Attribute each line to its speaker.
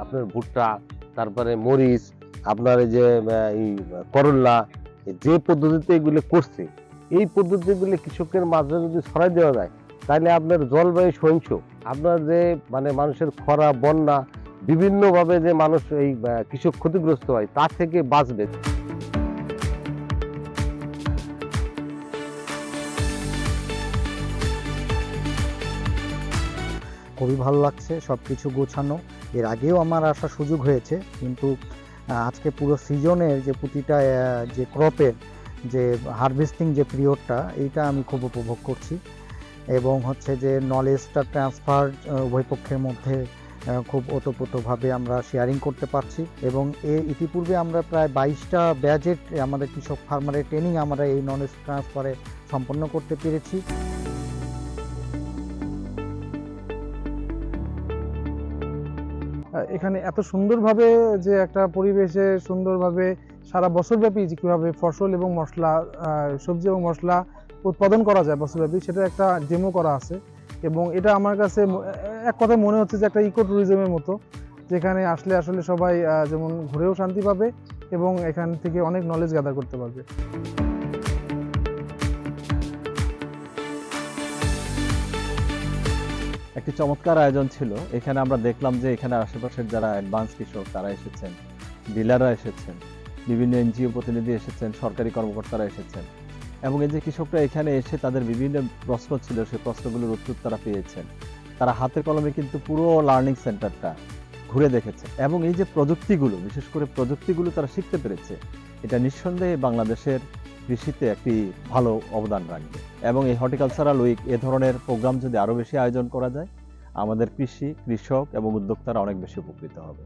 Speaker 1: আপনার ভুট্টা, তারপরে মরিচ, আপনার এই যে এই করল্লা, যে পদ্ধতিতে এগুলো করছে, এই পদ্ধতিগুলো কৃষকের মাঝে যদি ছড়াই দেওয়া যায়, তাহলে আপনার জলবায়ু সহিংস, আপনার যে মানে মানুষের খরা, বন্যা, বিভিন্নভাবে যে মানুষ এই কৃষক ক্ষতিগ্রস্ত হয়, তা থেকে বাঁচবে।
Speaker 2: খুবই ভালো লাগছে, সব কিছু গোছানো। এর আগেও আমার আসার সুযোগ হয়েছে, কিন্তু আজকে পুরো সিজনের যে প্রতিটা যে ক্রপের যে হারভেস্টিং যে পিরিয়ডটা, এইটা আমি খুব উপভোগ করছি। এবং হচ্ছে যে নলেজটা ট্রান্সফার উভয় পক্ষের মধ্যে খুব ওতপ্রোতভাবে আমরা শেয়ারিং করতে পারছি। এবং ইতিপূর্বে আমরা প্রায় 22টা ব্যাচের আমাদের কৃষক ফার্মারের ট্রেনিং আমরা এই নলেজ ট্রান্সফারে সম্পন্ন করতে পেরেছি।
Speaker 3: এখানে এত সুন্দরভাবে যে একটা পরিবেশে সুন্দরভাবে সারা বছরব্যাপী যে কীভাবে ফসল এবং মশলা, সবজি এবং মশলা উৎপাদন করা যায় বছরব্যাপী, সেটা একটা ডেমো করা আছে। এবং এটা আমার কাছে এক কথায় মনে হচ্ছে যে একটা ইকো ট্যুরিজমের মতো, যেখানে আসলে আসলে সবাই যেমন ঘুরেও শান্তি পাবে এবং এখান থেকে অনেক নলেজ গ্যাদার করতে পারবে।
Speaker 4: একটি চমৎকার আয়োজন ছিল। এখানে আমরা দেখলাম যে এখানে আশেপাশের যারা অ্যাডভান্স কৃষক তারা এসেছেন, ডিলাররা এসেছেন, বিভিন্ন এনজিও প্রতিনিধি এসেছেন, সরকারি কর্মকর্তারা এসেছেন। এবং এই যে কৃষকরা এখানে এসে তাদের বিভিন্ন প্রশ্ন ছিল, সেই প্রশ্নগুলোর উত্তর তারা পেয়েছেন। তারা হাতে কলমে কিন্তু পুরো লার্নিং সেন্টারটা ঘুরে দেখেছে। এবং এই যে প্রযুক্তিগুলো, বিশেষ করে প্রযুক্তিগুলো তারা শিখতে পেরেছে, এটা নিঃসন্দেহে বাংলাদেশের কৃষিতে একটি ভালো অবদান রাখবে। এবং এই হর্টিকালচারাল উইক, এ ধরনের প্রোগ্রাম যদি আরও বেশি আয়োজন করা যায়, আমাদের কৃষক এবং উদ্যোক্তারা অনেক বেশি উপকৃত হবে।